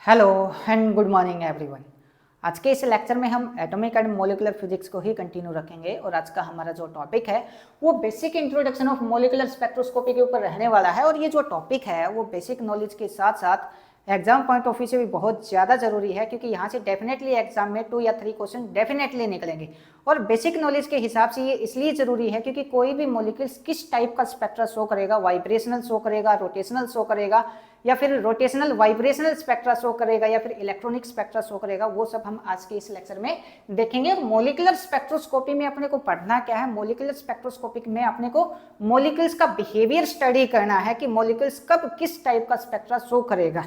Hello and good morning everyone. आज के इस लेक्चर में हम एटॉमिक एंड मॉलिक्यूलर फिजिक्स को ही कंटिन्यू रखेंगे और आज का हमारा जो टॉपिक है वो basic introduction of molecular spectroscopy के ऊपर रहने वाला है। और ये जो टॉपिक है वो बेसिक नॉलेज के साथ साथ एग्जाम पॉइंट ऑफ व्यू से भी बहुत ज़्यादा जरूरी है, क्योंकि यहाँ से डेफिनेटली एग्जाम में 2 या 3 क्वेश्चन डेफिनेटली निकलेंगे। और बेसिक नॉलेज के हिसाब से ये इसलिए जरूरी है क्योंकि कोई भी मॉलिक्यूल्स किस टाइप का स्पेक्ट्रा शो करेगा, वाइब्रेशनल शो करेगा, रोटेशनल शो करेगा, या फिर रोटेशनल वाइब्रेशनल स्पेक्ट्रा शो करेगा, या फिर इलेक्ट्रॉनिक स्पेक्ट्रा शो करेगा, वो सब हम आज के इस लेक्चर में देखेंगे। और मॉलिक्यूलर स्पेक्ट्रोस्कोपी में अपने को पढ़ना क्या है, मॉलिक्यूलर स्पेक्ट्रोस्कोपी में अपने को मॉलिक्यूल्स का बिहेवियर स्टडी करना है कि मॉलिक्यूल्स कब किस टाइप का स्पेक्ट्रा शो करेगा।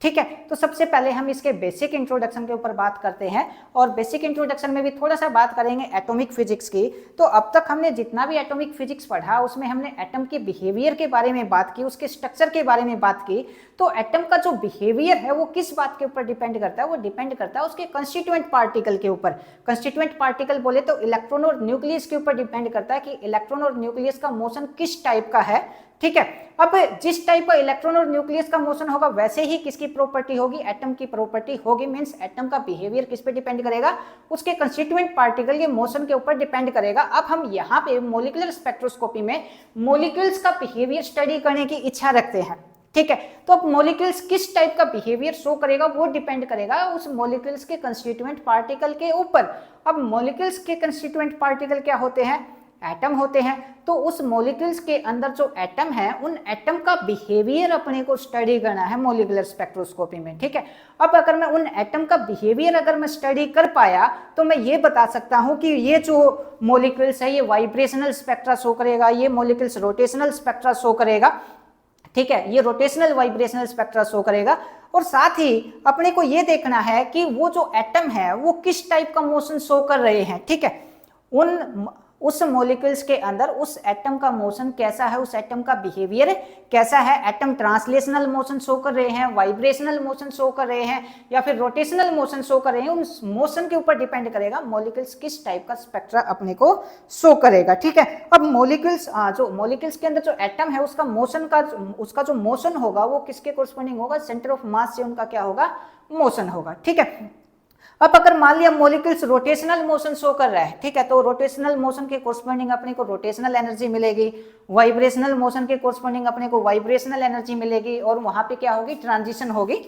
ठीक है, तो सबसे पहले हम इसके बेसिक इंट्रोडक्शन के ऊपर बात करते हैं और बेसिक इंट्रोडक्शन में भी थोड़ा सा बात करेंगे एटॉमिक फिजिक्स की। तो अब तक हमने जितना भी एटॉमिक फिजिक्स पढ़ा उसमें हमने एटम के बिहेवियर के बारे में बात की, उसके स्ट्रक्चर के बारे में बात की। तो एटम का जो बिहेवियर है वो किस बात के ऊपर डिपेंड करता है, वो डिपेंड करता है उसके कंस्टिट्यूएंट पार्टिकल के ऊपर। कंस्टिट्यूएंट पार्टिकल बोले तो इलेक्ट्रॉन और न्यूक्लियस के ऊपर डिपेंड करता है कि इलेक्ट्रॉन और न्यूक्लियस का मोशन किस टाइप का है। ठीक है, अब जिस टाइप का इलेक्ट्रॉन और न्यूक्लियस का मोशन होगा वैसे ही किसकी प्रॉपर्टी होगी, एटम की प्रॉपर्टी होगी। मींस एटम का बिहेवियर किस पे डिपेंड करेगा, उसके कंस्टिट्यूएंट पार्टिकल के मोशन के ऊपर डिपेंड करेगा। अब हम यहाँ पे मॉलिक्यूलर स्पेक्ट्रोस्कोपी में मॉलिक्यूल्स का बिहेवियर स्टडी करने की इच्छा रखते हैं। ठीक है, तो अब मॉलिक्यूल्स किस टाइप का बिहेवियर शो करेगा वो डिपेंड करेगा उस मॉलिक्यूल्स के कंस्टिट्यूएंट पार्टिकल के ऊपर। अब मॉलिक्यूल्स के कंस्टिट्यूएंट पार्टिकल क्या होते हैं, एटम होते हैं। तो उस मॉलिक्यूल्स के अंदर जो एटम है उन एटम का बिहेवियर अपने को स्टडी करना है मॉलिक्यूलर स्पेक्ट्रोस्कोपी में। ठीक है, अब अगर मैं उन एटम का बिहेवियर अगर मैं स्टडी कर पाया तो मैं ये बता सकता हूं कि ये जो मॉलिक्यूल्स है ये वाइब्रेशनल स्पेक्ट्रा शो करेगा, ये मॉलिक्यूल्स रोटेशनल स्पेक्ट्रा शो करेगा। ठीक है, ये रोटेशनल वाइब्रेशनल स्पेक्ट्रा शो करेगा। और साथ ही अपने को ये देखना है कि वो जो एटम है वो किस टाइप का मोशन शो कर रहे हैं। ठीक है, उस मॉलिक्यूल्स के अंदर उस एटम का मोशन कैसा है, उस एटम का बिहेवियर कैसा है। एटम ट्रांसलेशनल मोशन शो कर रहे हैं, वाइब्रेशनल मोशन शो कर रहे हैं, या फिर रोटेशनल मोशन शो कर रहे हैं। उस मोशन के ऊपर डिपेंड करेगा मॉलिक्यूल्स किस टाइप का स्पेक्ट्रा अपने को शो करेगा। ठीक है, अब मॉलिक्यूल्स जो मॉलिक्यूल्स के अंदर जो एटम है उसका जो मोशन होगा वो किसके कोरस्पॉन्डिंग होगा, सेंटर ऑफ मास से उनका क्या होगा, मोशन होगा। ठीक है, अब अगर मान लिया मॉलिक्यूल्स रोटेशनल मोशन शो कर रहा है, ठीक है, तो रोटेशनल मोशन के कोरस्पॉन्डिंग अपने को रोटेशनल एनर्जी मिलेगी, वाइब्रेशनल मोशन के कोरस्पॉन्डिंग अपने को वाइब्रेशनल एनर्जी मिलेगी, और वहां पे क्या होगी, ट्रांजिशन होगी।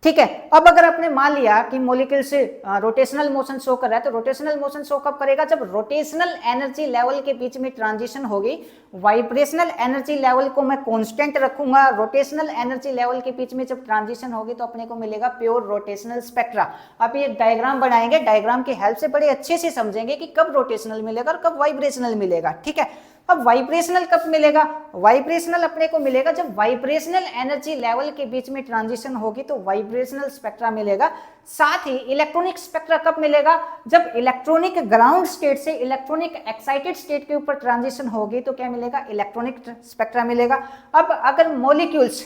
ठीक है, अब अगर आपने मान लिया कि मॉलिक्यूल से रोटेशनल मोशन शो कर रहा है तो रोटेशनल मोशन शो कब करेगा, जब रोटेशनल एनर्जी लेवल के बीच में ट्रांजिशन होगी। वाइब्रेशनल एनर्जी लेवल को मैं कांस्टेंट रखूंगा, रोटेशनल एनर्जी लेवल के बीच में जब ट्रांजिशन होगी तो अपने को मिलेगा प्योर रोटेशनल स्पेक्ट्रा। अब ये डायग्राम बनाएंगे, डायग्राम की हेल्प से बड़े अच्छे से समझेंगे कि कब रोटेशनल मिलेगा और कब वाइब्रेशनल मिलेगा। ठीक है, अब वाइब्रेशनल कब मिलेगा, वाइब्रेशनल अपने को मिलेगा जब वाइब्रेशनल एनर्जी लेवल के बीच में ट्रांजिशन होगी तो वाइब्रेशनल स्पेक्ट्रा मिलेगा। साथ ही इलेक्ट्रॉनिक स्पेक्ट्रा कब मिलेगा, जब इलेक्ट्रॉनिक ग्राउंड स्टेट से इलेक्ट्रॉनिक एक्साइटेड स्टेट के ऊपर ट्रांजिशन होगी तो क्या मिलेगा, इलेक्ट्रॉनिक स्पेक्ट्रा मिलेगा। अब अगर मॉलिक्यूल्स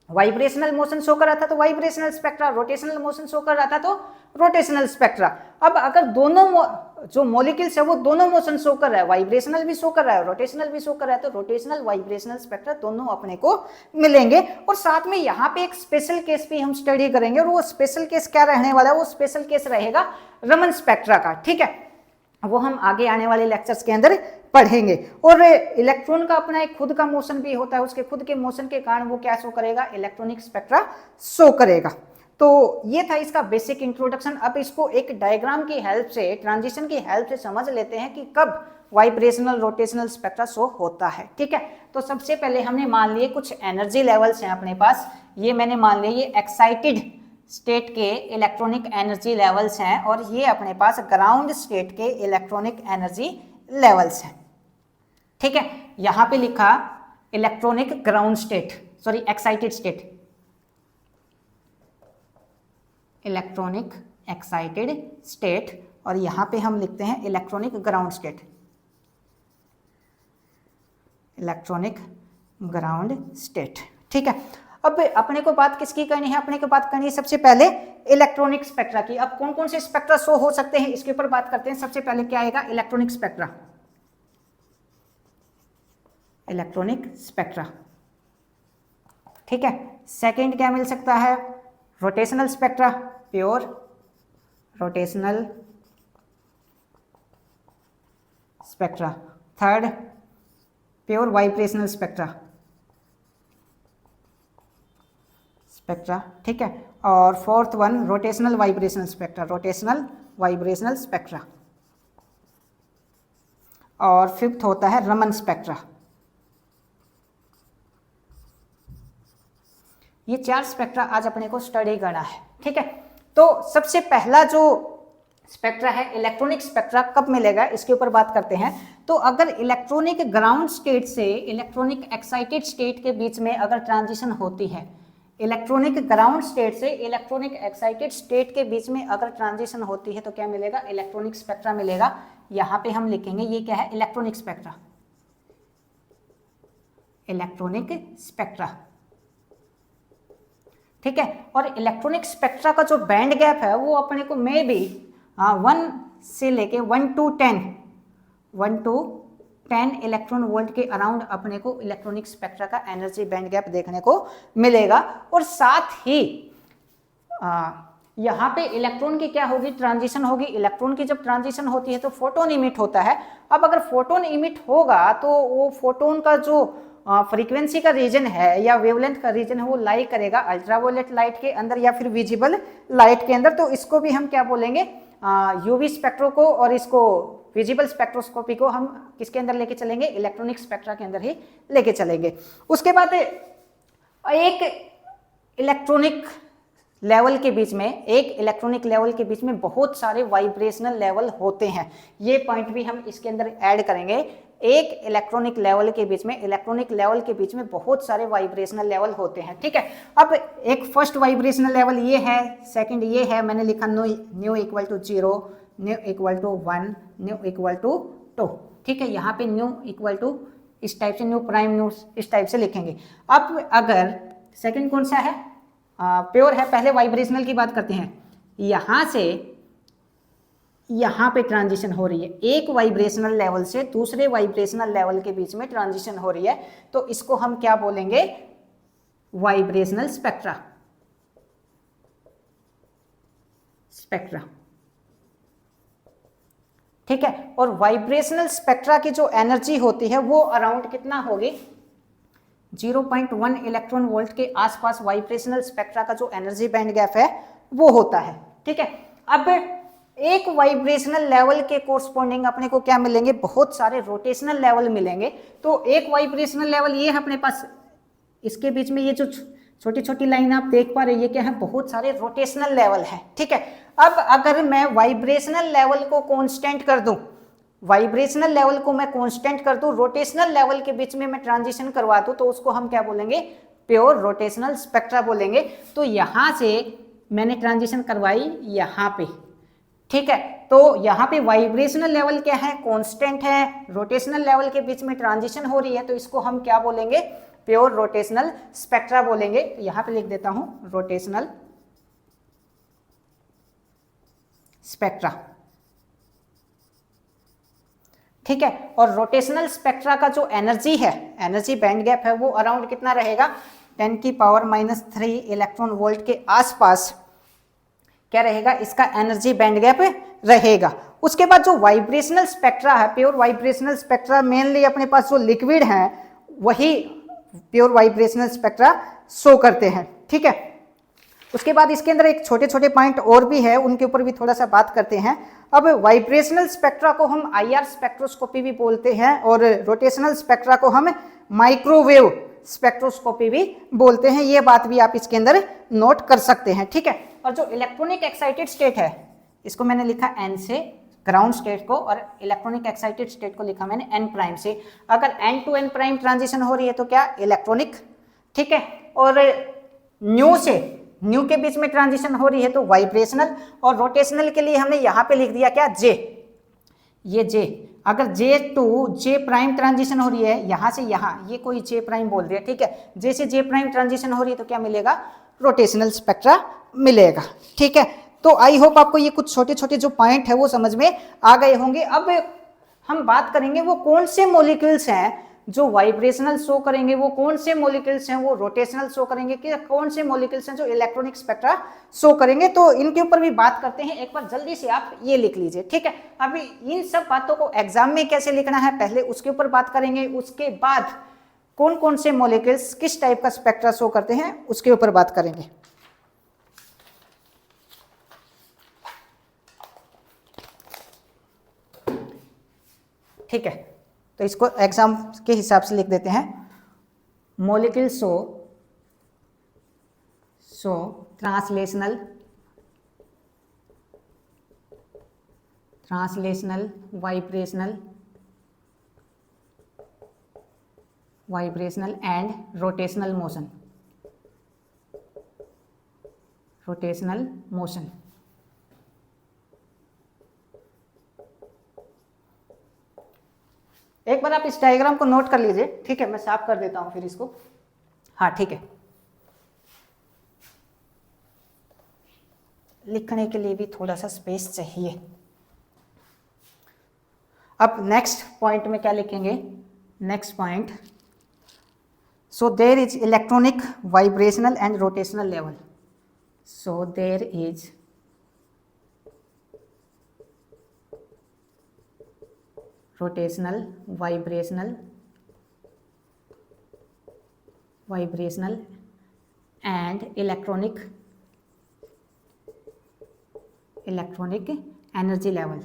वाइब्रेशनल मोशन शो कर रहा था तो vibrational spectra, rotational motion show कर रहा था तो रोटेशनल स्पेक्ट्रा। अब अगर दोनों जो मॉलिक्यूल्स है वो दोनों मोशन शो कर रहा है, वाइब्रेशनल भी शो कर रहा है, रोटेशनल भी शो कर रहा है, तो रोटेशनल वाइब्रेशनल स्पेक्ट्रा दोनों अपने को मिलेंगे। और साथ में यहाँ पे एक स्पेशल केस भी हम स्टडी करेंगे, और वो स्पेशल केस क्या रहने वाला है, वो स्पेशल केस रहेगा रमन स्पेक्ट्रा का। ठीक है, वो हम आगे आने वाले लेक्चर्स के अंदर पढ़ेंगे। और इलेक्ट्रॉन का अपना एक खुद का मोशन भी होता है, उसके खुद के मोशन के कारण वो क्या शो करेगा, इलेक्ट्रॉनिक स्पेक्ट्रा शो करेगा। तो ये था इसका बेसिक इंट्रोडक्शन। अब इसको एक डायग्राम की हेल्प से, ट्रांजिशन की हेल्प से समझ लेते हैं कि कब वाइब्रेशनल रोटेशनल स्पेक्ट्रा शो होता है। ठीक है, तो सबसे पहले हमने मान लिए कुछ एनर्जी लेवल्स हैं अपने पास। ये मैंने मान लिया ये एक्साइटेड स्टेट के इलेक्ट्रॉनिक एनर्जी लेवल्स हैं, और ये अपने पास ग्राउंड स्टेट के इलेक्ट्रॉनिक एनर्जी लेवल्स हैं। ठीक है, यहां पे लिखा electronic ground state, sorry excited state, electronic excited state, और यहां पे हम लिखते हैं electronic ground state, electronic ground state. ठीक है, अब अपने को बात किसकी करनी है, अपने को बात करनी है सबसे पहले इलेक्ट्रॉनिक स्पेक्ट्रा की। अब कौन कौन से स्पेक्ट्रा शो हो सकते हैं इसके ऊपर बात करते हैं। सबसे पहले क्या आएगा, इलेक्ट्रॉनिक स्पेक्ट्रा, इलेक्ट्रॉनिक स्पेक्ट्रा। ठीक है, सेकंड क्या मिल सकता है, rotational spectra, pure rotational spectra. Third, pure vibrational spectra, ठीक है। और fourth one rotational vibrational spectra, rotational vibrational spectra. और फिफ्थ होता है रमन स्पेक्ट्रा। ये 4 स्पेक्ट्रा आज अपने को स्टडी करना है, ठीक है। तो सबसे पहला जो स्पेक्ट्रा है इलेक्ट्रॉनिक स्पेक्ट्रा, कब मिलेगा इसके ऊपर बात करते हैं। तो अगर इलेक्ट्रॉनिक ग्राउंड स्टेट से इलेक्ट्रॉनिक एक्साइटेड स्टेट के बीच में अगर ट्रांजिशन होती है, इलेक्ट्रॉनिक ग्राउंड स्टेट से इलेक्ट्रॉनिक एक्साइटेड स्टेट के बीच में अगर ट्रांजिशन होती है तो क्या मिलेगा, इलेक्ट्रॉनिक स्पेक्ट्रा मिलेगा। यहाँ पे हम लिखेंगे ये क्या है, इलेक्ट्रॉनिक स्पेक्ट्रा, इलेक्ट्रॉनिक स्पेक्ट्रा, ठीक है। और इलेक्ट्रॉनिक स्पेक्ट्रा का जो बैंड गैप है वो अपने को मे बी 1 से लेके 1 to 10 इलेक्ट्रॉन वोल्ट के अराउंड अपने को इलेक्ट्रॉनिक स्पेक्ट्रा का एनर्जी बैंड गैप देखने को मिलेगा। और साथ ही यहाँ पे इलेक्ट्रॉन की क्या होगी, ट्रांजिशन होगी। इलेक्ट्रॉन की जब ट्रांजिशन होती है तो फोटोन इमिट होता है। अब अगर फोटोन इमिट होगा तो वो फोटोन का जो फ्रीक्वेंसी का रीजन है या वेवलेंथ का रीजन है वो लाई करेगा अल्ट्रावायलेट लाइट के अंदर या फिर विजिबल लाइट के अंदर। तो इसको भी हम क्या बोलेंगे, यूवी स्पेक्ट्रो को, और इसको विजिबल स्पेक्ट्रोस्कोपी को हम किसके अंदर लेके चलेंगे, इलेक्ट्रॉनिक स्पेक्ट्रा के अंदर ही लेके चलेंगे। उसके बाद एक इलेक्ट्रॉनिक लेवल के बीच में, एक इलेक्ट्रॉनिक लेवल के बीच में बहुत सारे वाइब्रेशनल लेवल होते हैं। ये पॉइंट भी हम इसके अंदर ऐड करेंगे। एक इलेक्ट्रॉनिक लेवल के बीच में, इलेक्ट्रॉनिक लेवल के बीच में बहुत सारे वाइब्रेशनल लेवल होते हैं, ठीक है। अब एक फर्स्ट वाइब्रेशनल लेवल ये है, सेकंड ये है, मैंने लिखा nu equal to 0, nu equal to 1, nu equal to 2, ठीक है। यहाँ पे न्यू इक्वल टू इस टाइप से, न्यू प्राइम न्यू इस टाइप से लिखेंगे। अब अगर सेकंड कौन सा है, प्योर है। पहले वाइब्रेशनल की बात करते हैं। यहाँ से यहाँ पे ट्रांजिशन हो रही है, एक वाइब्रेशनल लेवल से दूसरे वाइब्रेशनल लेवल के बीच में ट्रांजिशन हो रही है, तो इसको हम क्या बोलेंगे, वाइब्रेशनल स्पेक्ट्रा, ठीक है। और वाइब्रेशनल स्पेक्ट्रा की जो एनर्जी होती है वो अराउंड कितना होगी, 0.1 इलेक्ट्रॉन वोल्ट के आसपास वाइब्रेशनल स्पेक्ट्रा का जो एनर्जी बैंड गैप है वो होता है, ठीक है। अब एक वाइब्रेशनल लेवल के कोरस्पॉन्डिंग अपने को क्या मिलेंगे, बहुत सारे रोटेशनल लेवल मिलेंगे। तो एक वाइब्रेशनल लेवल ये है अपने पास, इसके बीच में ये जो छोटी छोटी लाइन आप देख पा रहे हैं ये क्या है, बहुत सारे रोटेशनल लेवल है, ठीक है। अब अगर मैं वाइब्रेशनल लेवल को कांस्टेंट कर दूं, वाइब्रेशनल लेवल को मैं कांस्टेंट कर दूं, रोटेशनल लेवल के बीच में मैं ट्रांजिशन करवा दूं, तो उसको हम क्या बोलेंगे, प्योर रोटेशनल स्पेक्ट्रा बोलेंगे। तो यहां से मैंने ट्रांजिशन करवाई यहाँ पे, ठीक है। तो यहाँ पे वाइब्रेशनल लेवल क्या है, कांस्टेंट है, रोटेशनल लेवल के बीच में ट्रांजिशन हो रही है, तो इसको हम क्या बोलेंगे, प्योर रोटेशनल स्पेक्ट्रा बोलेंगे। यहाँ पे लिख देता हूं रोटेशनल स्पेक्ट्रा, ठीक है। और रोटेशनल स्पेक्ट्रा का जो एनर्जी है, एनर्जी बैंड गैप है, वो अराउंड कितना रहेगा, 10⁻³ इलेक्ट्रॉन वोल्ट के आसपास क्या रहेगा, इसका एनर्जी बैंड गैप रहेगा। उसके बाद जो वाइब्रेशनल स्पेक्ट्रा है, प्योर वाइब्रेशनल स्पेक्ट्रा, मेनली अपने पास जो लिक्विड है वही प्योर वाइब्रेशनल स्पेक्ट्रा शो करते हैं, ठीक है। उसके बाद इसके अंदर एक छोटे छोटे पॉइंट और भी है, उनके ऊपर भी थोड़ा सा बात करते हैं। अब वाइब्रेशनल स्पेक्ट्रा को हम IR स्पेक्ट्रोस्कोपी भी बोलते हैं और रोटेशनल स्पेक्ट्रा को हम माइक्रोवेव स्पेक्ट्रोस्कोपी भी बोलते हैं। ये बात भी आप इसके अंदर नोट कर सकते हैं, ठीक है। और जो इलेक्ट्रॉनिक एक्साइटेड स्टेट है, इसको मैंने लिखा N से, ग्राउंड स्टेट को, और इलेक्ट्रॉनिक एक्साइटेड स्टेट को लिखा मैंने N प्राइम से। अगर N to N prime transition हो रही है तो क्या, इलेक्ट्रॉनिक, ठीक है। और न्यू से न्यू के बीच में ट्रांजिशन हो रही है तो वाइब्रेशनल। और रोटेशनल के लिए हमने यहाँ पे लिख दिया क्या, J, ये J। अगर J to J prime transition हो रही है, यहाँ से यहाँ, ये कोई J प्राइम बोल दिया, ठीक है। J से J प्राइम ट्रांजिशन हो रही है तो क्या मिलेगा, रोटेशनल स्पेक्ट्रा मिलेगा, ठीक है। तो आई होप आपको ये कुछ छोटे छोटे जो पॉइंट है वो समझ में आ गए होंगे। अब हम बात करेंगे वो कौन से मॉलिक्यूल्स हैं जो वाइब्रेशनल शो करेंगे वो कौन से मॉलिक्यूल्स हैं, वो रोटेशनल शो करेंगे कि कौन से मॉलिक्यूल्स हैं जो इलेक्ट्रॉनिक स्पेक्ट्रा शो करेंगे। तो इनके ऊपर भी बात करते हैं, एक बार जल्दी से आप ये लिख लीजिए, ठीक है। अभी इन सब बातों को एग्जाम में कैसे लिखना है पहले उसके ऊपर बात करेंगे, उसके बाद कौन कौन से मॉलिक्यूल्स किस टाइप का स्पेक्ट्रा शो करते हैं उसके ऊपर बात करेंगे। ठीक है, तो इसको एग्जाम के हिसाब से लिख देते हैं। Molecule show translational vibrational and rotational motion. एक बार आप इस डायग्राम को नोट कर लीजिए, ठीक है। मैं साफ कर देता हूं फिर इसको। हाँ ठीक है, लिखने के लिए भी थोड़ा सा स्पेस चाहिए। अब नेक्स्ट पॉइंट में क्या लिखेंगे, next point, so there is electronic vibrational and rotational level. So there is rotational, vibrational and electronic energy level।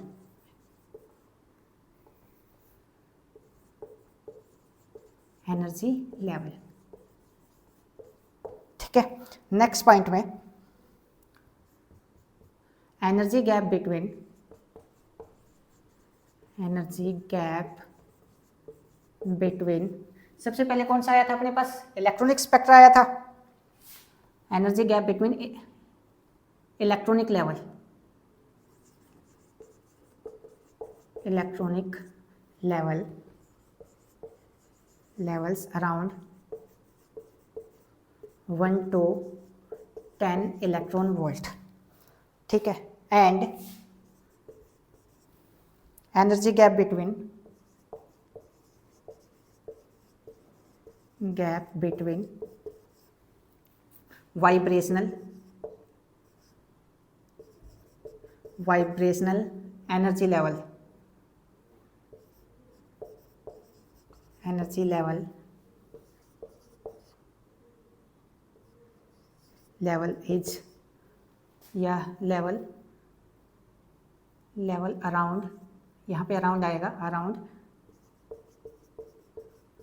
ठीक है। नेक्स्ट पॉइंट में एनर्जी गैप बिटवीन सबसे पहले कौन सा आया था अपने पास, इलेक्ट्रॉनिक स्पेक्ट्रा आया था। Energy gap between electronic levels around 1 to 10 electron volt, ठीक है। And energy gap between vibrational energy level is या लेवल अराउंड, यहाँ पे अराउंड आएगा,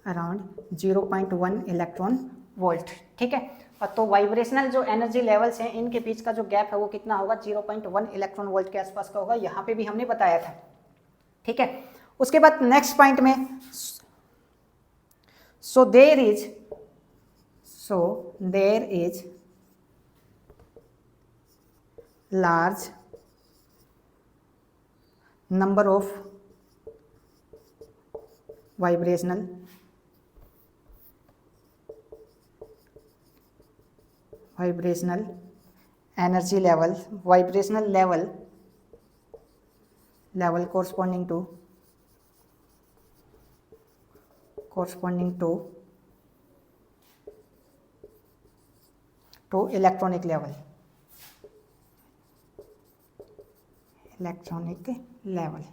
अराउंड 0.1 इलेक्ट्रॉन वोल्ट, ठीक है। और तो वाइब्रेशनल जो एनर्जी लेवल्स हैं इनके बीच का जो गैप है वो कितना होगा, 0.1 इलेक्ट्रॉन वोल्ट के आसपास का होगा, यहाँ पे भी हमने बताया था, ठीक है। उसके बाद नेक्स्ट पॉइंट में so there is large number of vibrational energy vibrational level corresponding to electronic level.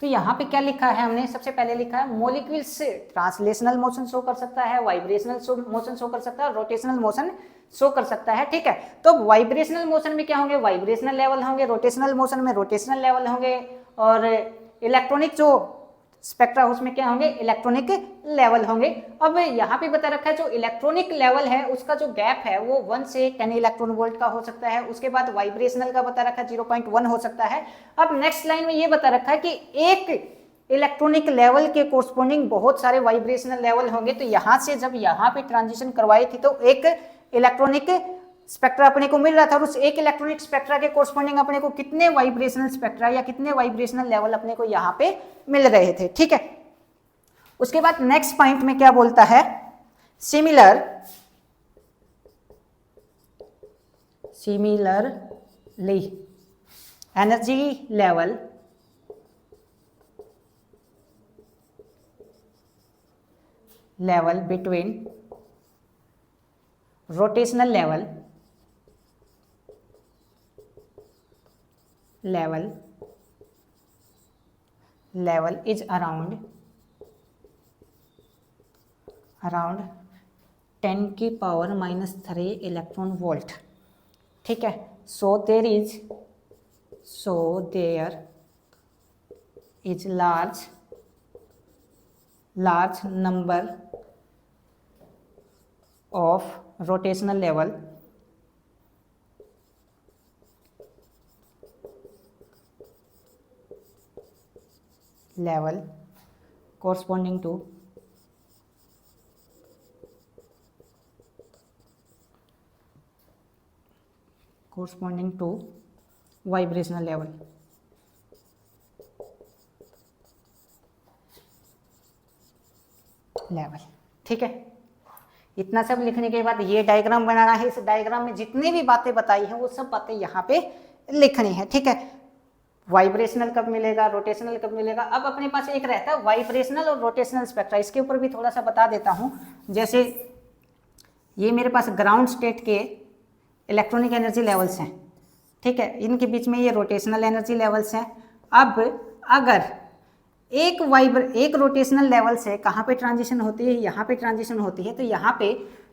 तो यहाँ पे क्या लिखा है हमने, सबसे पहले लिखा है मॉलिक्यूल्स ट्रांसलेशनल मोशन शो कर सकता है, वाइब्रेशनल मोशन शो कर सकता है, रोटेशनल मोशन शो कर सकता है, ठीक है। तो वाइब्रेशनल मोशन में क्या होंगे, वाइब्रेशनल लेवल होंगे, रोटेशनल मोशन में रोटेशनल लेवल होंगे, और इलेक्ट्रॉनिक जो स्पेक्ट्रा उसमें क्या होंगे, इलेक्ट्रॉनिक लेवल होंगे। अब यहाँ पे बता रखा है जो इलेक्ट्रॉनिक लेवल है उसका जो गैप है वो 1 से 10 इलेक्ट्रॉन वोल्ट का हो सकता है। उसके बाद वाइब्रेशनल का बता रखा है 0.1 हो सकता है। अब नेक्स्ट लाइन में ये बता रखा है कि एक इलेक्ट्रॉनिक लेवल के कोरस्पोंडिंग बहुत सारे वाइब्रेशनल लेवल होंगे। तो यहाँ से जब यहाँ पे ट्रांजिशन करवाई थी तो एक इलेक्ट्रॉनिक स्पेक्ट्रा अपने को मिल रहा था, और उस एक इलेक्ट्रॉनिक स्पेक्ट्रा के कोरस्पोंडिंग अपने को कितने वाइब्रेशनल स्पेक्ट्रा या कितने वाइब्रेशनल लेवल अपने को यहाँ पे मिल रहे थे, ठीक है। उसके बाद नेक्स्ट पॉइंट में क्या बोलता है, similarly energy level level between rotational level is around 10⁻³ electron volt. ठीक है, so there is large number of rotational level corresponding to vibrational level। ठीक है, इतना सब लिखने के बाद ये डायग्राम बनाना है। इस डायग्राम में जितनी भी बातें बताई हैं वो सब बातें यहाँ पे लिखनी है। ठीक है, वाइब्रेशनल कब मिलेगा, रोटेशनल कब मिलेगा। अब अपने पास एक रहता है वाइब्रेशनल और रोटेशनल स्पेक्ट्रा, इसके ऊपर भी थोड़ा सा बता देता हूँ। जैसे ये मेरे पास ग्राउंड स्टेट के इलेक्ट्रॉनिक एनर्जी लेवल्स हैं। ठीक है, इनके बीच में ये रोटेशनल एनर्जी लेवल्स हैं। अब अगर एक रोटेशनल लेवल से कहाँ पे ट्रांजिशन होती है, यहाँ पे ट्रांजिशन होती है, तो यहाँ पे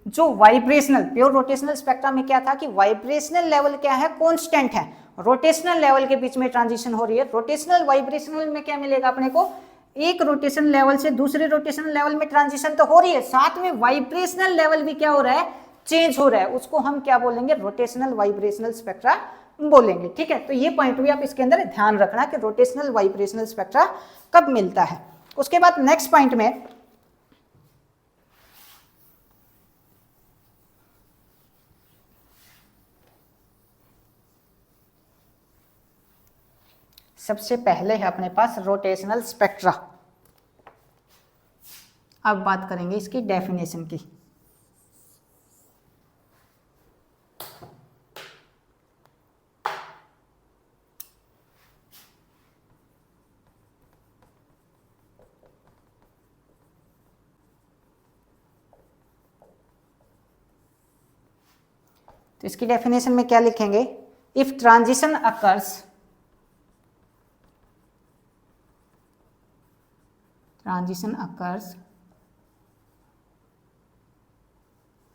जो वाइब्रेशनल प्योर रोटेशनल स्पेक्ट्रा में क्या था कि वाइब्रेशनल लेवल क्या है, कांस्टेंट है। रोटेशनल लेवल के बीच में ट्रांजिशन हो रही है। रोटेशनल वाइब्रेशनल में क्या मिलेगा अपने को, एक रोटेशन लेवल से दूसरे रोटेशन लेवल में ट्रांजिशन तो हो रही है, साथ में वाइब्रेशनल लेवल भी क्या हो रहा है, चेंज हो रहा है। उसको हम क्या बोलेंगे, रोटेशनल वाइब्रेशनल स्पेक्ट्रा बोलेंगे। ठीक है, तो ये पॉइंट भी आप इसके अंदर ध्यान रखना कि रोटेशनल वाइब्रेशनल स्पेक्ट्रा कब मिलता है। उसके बाद नेक्स्ट पॉइंट में सबसे पहले है अपने पास रोटेशनल स्पेक्ट्रा। अब बात करेंगे इसकी डेफिनेशन की। तो इसकी डेफिनेशन में क्या लिखेंगे, if transition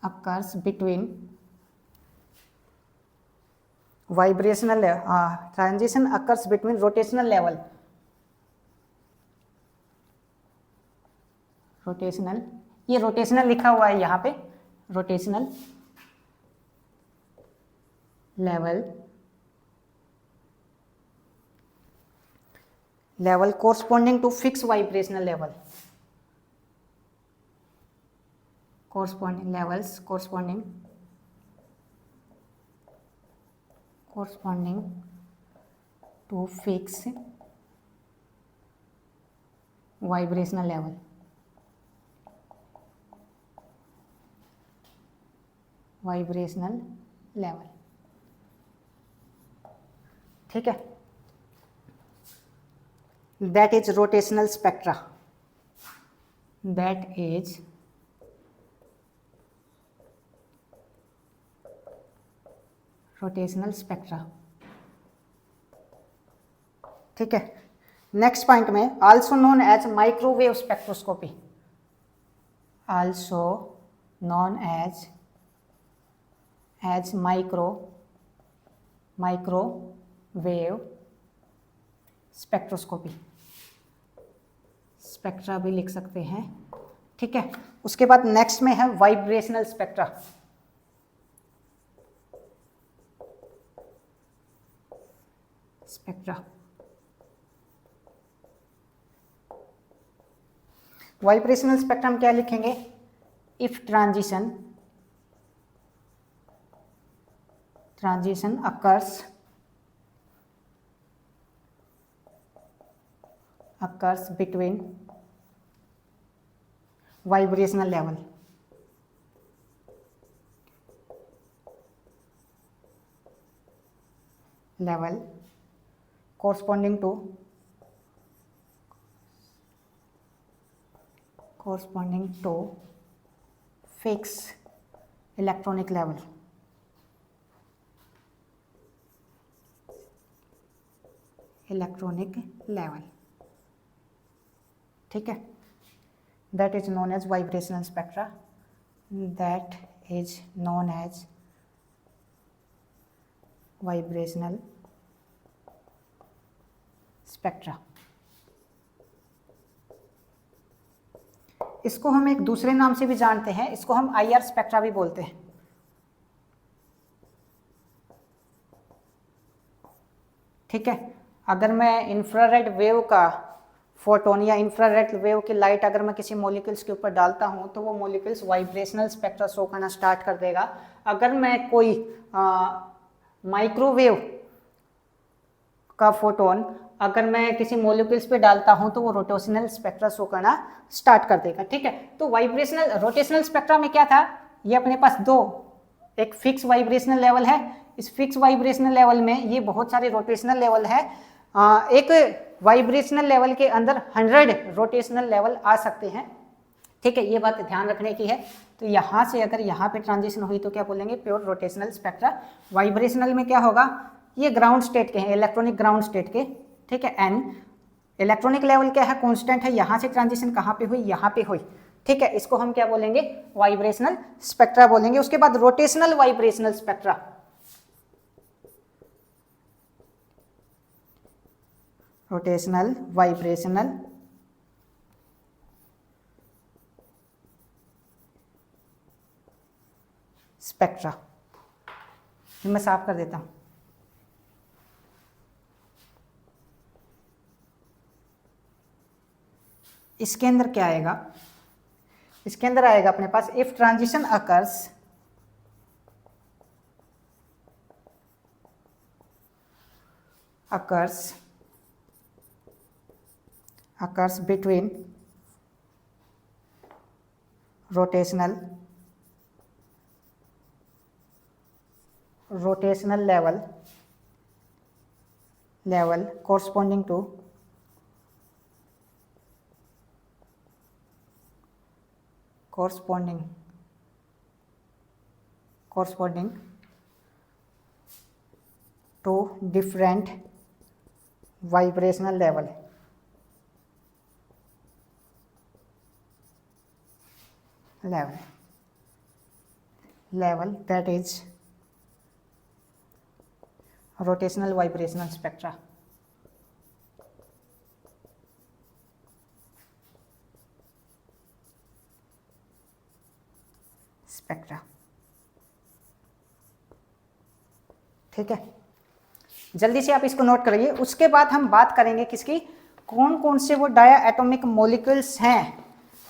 occurs between rotational level, ये रोटेशनल लिखा हुआ है यहाँ पे, rotational level corresponding to fixed vibrational level, corresponding to fixed vibrational level। ठीक है, that is rotational spectra, ठीक है। नेक्स्ट पॉइंट में also known as microwave spectroscopy, microwave spectroscopy, spectra भी लिख सकते हैं। ठीक है, उसके बाद नेक्स्ट में है वाइब्रेशनल स्पेक्ट्रा। वाइब्रेशनल स्पेक्ट्रम क्या लिखेंगे, if transition occurs between vibrational level corresponding corresponding to fixed electronic level. Electronic level, ठीक है, that is known as vibrational spectra, that is known as vibrational spectra. इसको हम एक दूसरे नाम से भी जानते हैं, इसको हम IR स्पेक्ट्रा भी बोलते हैं, ठीक है। अगर मैं इंफ्रारेड वेव का फोटोन या इंफ्रारेड वेव की लाइट अगर मैं किसी मॉलिक्यूल्स के ऊपर डालता हूं तो वो मॉलिक्यूल्स वाइब्रेशनल स्पेक्ट्रा शो करना स्टार्ट कर देगा। अगर मैं कोई माइक्रोवेव का फोटोन अगर मैं किसी मॉलिक्यूल्स पे डालता हूं तो वो रोटेशनल स्पेक्ट्रा शो करना स्टार्ट कर देगा, ठीक है। तो वाइब्रेशनल रोटेशनल स्पेक्ट्रा में क्या था, ये अपने पास दो, एक फिक्स वाइब्रेशनल लेवल है, इस फिक्स वाइब्रेशनल लेवल में ये बहुत सारे रोटेशनल लेवल है, एक वाइब्रेशनल लेवल के अंदर 100 रोटेशनल लेवल आ सकते हैं, ठीक है, ये बात ध्यान रखने की है। तो यहाँ से अगर यहाँ पे ट्रांजिशन हुई तो क्या बोलेंगे, प्योर रोटेशनल स्पेक्ट्रा। वाइब्रेशनल में क्या होगा, ये ग्राउंड स्टेट के हैं, इलेक्ट्रॉनिक ग्राउंड स्टेट के, ठीक है। एन इलेक्ट्रॉनिक लेवल क्या है, कांस्टेंट है, यहाँ से ट्रांजिशन कहाँ पे हुई, यहाँ पे हुई, ठीक है, इसको हम क्या बोलेंगे, वाइब्रेशनल स्पेक्ट्रा बोलेंगे। उसके बाद rotational vibrational spectra, rotational vibrational spectra, मैं साफ कर देता हूं। इसके अंदर क्या आएगा, इसके अंदर आएगा अपने पास if transition occurs between rotational level corresponding to different vibrational level that is rotational vibrational spectra. ठीक है, जल्दी से आप इसको नोट करिए। उसके बाद हम बात करेंगे किसकी, कौन कौन से वो डाया एटॉमिक मॉलिक्यूल्स हैं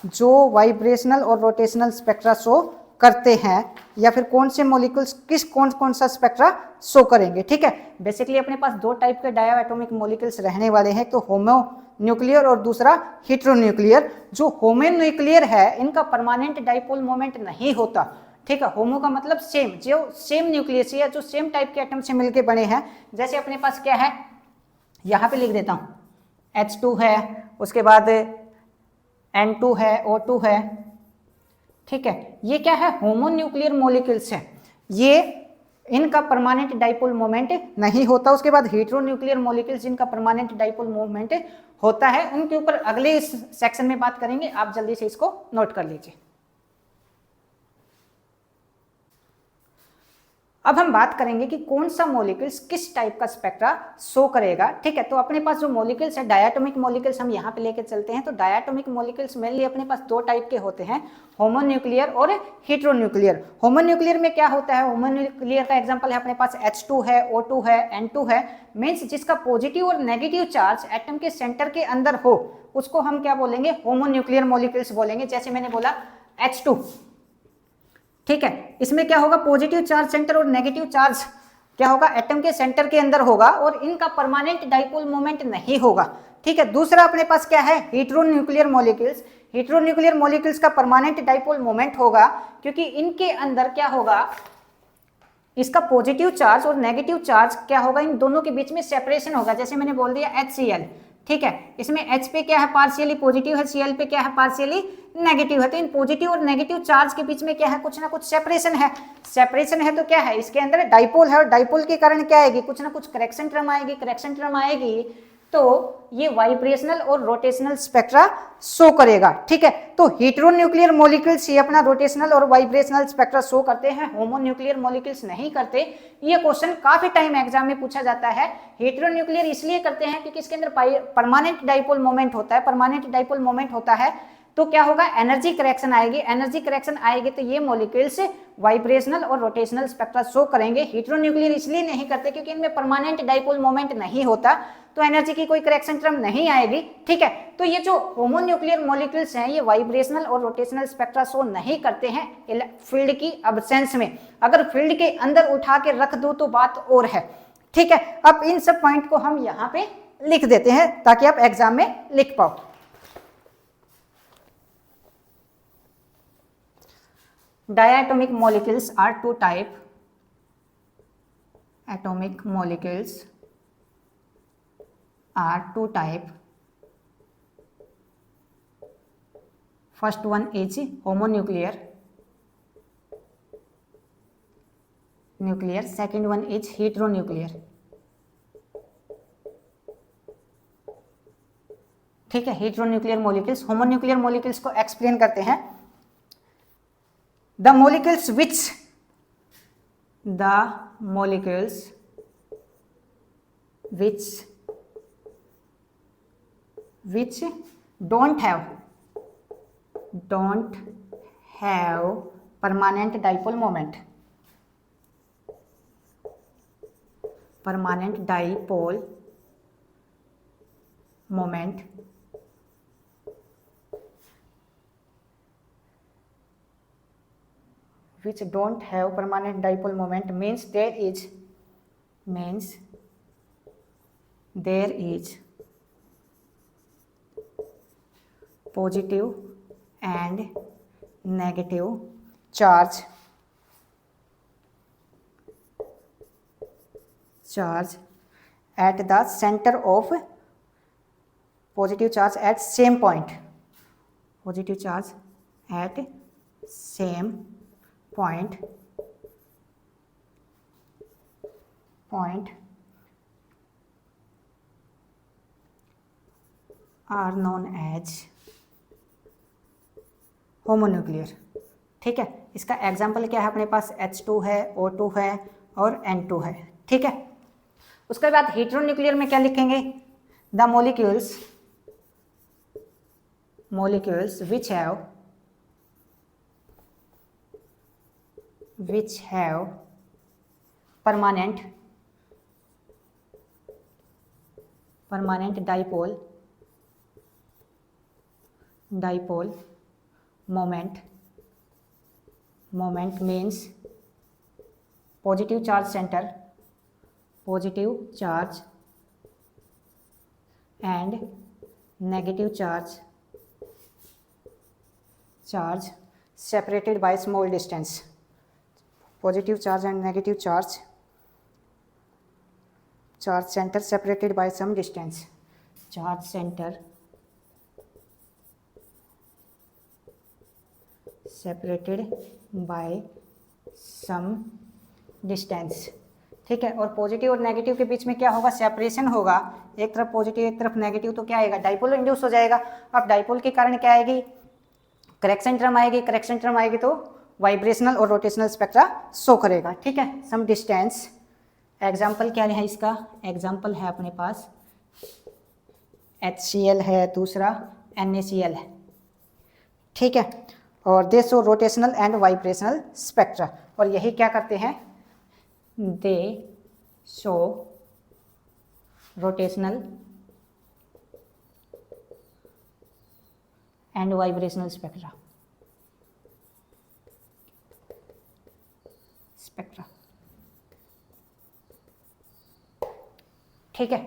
जो वाइब्रेशनल और रोटेशनल स्पेक्ट्रा शो करते हैं, या फिर कौन से मॉलिक्यूल्स कौन सा स्पेक्ट्रा शो करेंगे, ठीक है। बेसिकली अपने पास दो टाइप के डाया एटॉमिक मॉलिक्यूल्स रहने वाले हैं, तो होमो न्यूक्लियर और दूसरा हेटेरोन्यूक्लियर। जो होमो न्यूक्लियर है इनका परमानेंट डाइपोल मोमेंट नहीं होता, ठीक है। होमो का मतलब सेम, जो सेम न्यूक्लियस या जो सेम टाइप के एटम से मिलके बने हैं। जैसे अपने पास क्या है, यहाँ पे लिख देता हूँ, H2 है, उसके बाद N2 है, O2 है, ठीक है। ये क्या है, होमो न्यूक्लियर मॉलिक्यूल्स है, ये इनका परमानेंट डाइपोल मोमेंट नहीं होता। उसके बाद हेटेरोन्यूक्लियर मॉलिक्यूल्स जिनका परमानेंट डाइपोल मोमेंट होता है, उनके ऊपर अगले इस सेक्शन में बात करेंगे, आप जल्दी से इसको नोट कर लीजिए। अब हम बात करेंगे कि कौन सा मॉलिक्यूल्स किस टाइप का स्पेक्ट्रा शो करेगा, ठीक है। तो अपने पास जो मॉलिक्यूल्स है, डायटोमिक मॉलिक्यूल्स हम यहाँ पे लेके चलते हैं। तो डायटोमिक मॉलिक्यूल्स मेनली अपने पास दो टाइप के होते हैं, होमोन्यूक्लियर और हेटेरोन्यूक्लियर। होमोन्यूक्लियर में क्या होता है, होमोन्यूक्लियर का एग्जांपल है अपने पास H2 है, O2 है, N2 है। मीन्स जिसका पॉजिटिव और नेगेटिव चार्ज एटम के सेंटर के अंदर हो उसको हम क्या बोलेंगे, होमोन्यूक्लियर मॉलिक्यूल्स बोलेंगे। जैसे मैंने बोला H2, ठीक है, इसमें क्या होगा, पॉजिटिव चार्ज सेंटर और नेगेटिव चार्ज क्या होगा, एटम के सेंटर के अंदर होगा और इनका परमानेंट डाइपोल मोमेंट नहीं होगा, ठीक है। दूसरा अपने पास क्या है, हेटेरोन्यूक्लियर मॉलिक्यूल्स। हेटेरोन्यूक्लियर मॉलिक्यूल्स का परमानेंट डाइपोल मोमेंट होगा क्योंकि इनके अंदर क्या होगा, इसका पॉजिटिव चार्ज और नेगेटिव चार्ज क्या होगा, इन दोनों के बीच में सेपरेशन होगा। जैसे मैंने बोल दिया HCl, ठीक है, इसमें H पे क्या है पार्शियली पॉजिटिव है, Cl पे क्या है पार्शियली नेगेटिव है। तो इन पॉजिटिव और नेगेटिव चार्ज के बीच में क्या है, कुछ ना कुछ सेपरेशन है। सेपरेशन है तो क्या है, इसके अंदर डाइपोल है और डाइपोल के कारण क्या आएगी, कुछ ना कुछ करेक्शन टर्म आएगी। करेक्शन टर्म आएगी तो ये वाइब्रेशनल और रोटेशनल स्पेक्ट्रा शो करेगा। ठीक है, तो हेटेरोन्यूक्लियर मॉलिक्यूल्स ये अपना रोटेशनल और वाइब्रेशनल स्पेक्ट्रा शो करते हैं, होमोन्यूक्लियर मॉलिक्यूल्स नहीं करते। ये क्वेश्चन काफी टाइम एग्जाम में पूछा जाता है। हेटेरोन्यूक्लियर इसलिए करते हैं क्योंकि इसके अंदर परमानेंट डाइपोल मोमेंट होता है। परमानेंट डाइपोल मोमेंट होता है तो क्या होगा, एनर्जी करेक्शन आएगी। एनर्जी करेक्शन आएगी तो ये मॉलिक्यूल्स वाइब्रेशनल और रोटेशनल स्पेक्ट्रा शो करेंगे। हेटेरोन्यूक्लियर इसलिए नहीं करते क्योंकि इनमें परमानेंट डाइपोल मोमेंट नहीं होता, तो एनर्जी की कोई करेक्शन टर्म नहीं आएगी। ठीक है, तो ये जो होमोन्यूक्लियर मॉलिक्यूल्स हैं ये वाइब्रेशनल और रोटेशनल स्पेक्ट्रा शो नहीं करते हैं फील्ड की अब्सेंस में। अगर फील्ड के अंदर उठा के रख दो तो बात और है। ठीक है, अब इन सब पॉइंट को हम यहाँ पे लिख देते हैं ताकि आप एग्जाम में लिख पाओ। Diatomic molecules are two type. Atomic molecules are two type. First one is homonuclear nuclear. Second one is heteronuclear. ठीक है, heteronuclear molecules, homonuclear molecules को एक्सप्लेन करते हैं। The molecules which don't have permanent dipole moment. Permanent dipole moment which don't have permanent dipole moment means there is positive and negative charge at the center of positive charge at same point. Positive charge at same point are known as homonuclear. ठीक है, इसका example क्या है, अपने पास H2 है, O2 है और N2 है। ठीक है, उसके बाद हेटेरोन्यूक्लियर में क्या लिखेंगे, the molecules which have permanent dipole moment means positive charge center and negative charge separated by small distance. Positive charge and negative charge center separated by some distance. Charge center separated by some distance. ठीक है, और positive और negative के बीच में क्या होगा, separation होगा। एक तरफ पॉजिटिव एक तरफ नेगेटिव, तो क्या आएगा, डाइपोल इंड्यूस हो जाएगा। अब डाइपोल के कारण क्या आएगी, करेक्शन टर्म आएगी। करेक्शन टर्म आएगी तो वाइब्रेशनल और रोटेशनल स्पेक्ट्रा शो करेगा। ठीक है, सम डिस्टेंस। एग्जाम्पल क्या है इसका, एग्जाम्पल है अपने पास HCl है, दूसरा NaCl है। ठीक है, और दे show rotational and vibrational spectra. और यही क्या करते हैं, दे show rotational and vibrational spectra. ठीक है,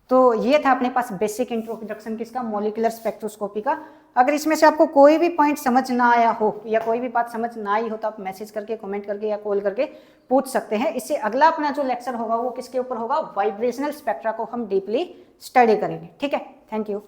तो ये था अपने पास बेसिक इंट्रोडक्शन किसका, मॉलिक्यूलर स्पेक्ट्रोस्कोपी का। अगर इसमें से आपको कोई भी पॉइंट समझ ना आया हो या कोई भी बात समझ ना आई हो तो आप मैसेज करके, कमेंट करके या कॉल करके पूछ सकते हैं। इससे अगला अपना जो लेक्चर होगा वो किसके ऊपर होगा, वाइब्रेशनल स्पेक्ट्रा को हम डीपली स्टडी करेंगे। ठीक है। Thank you.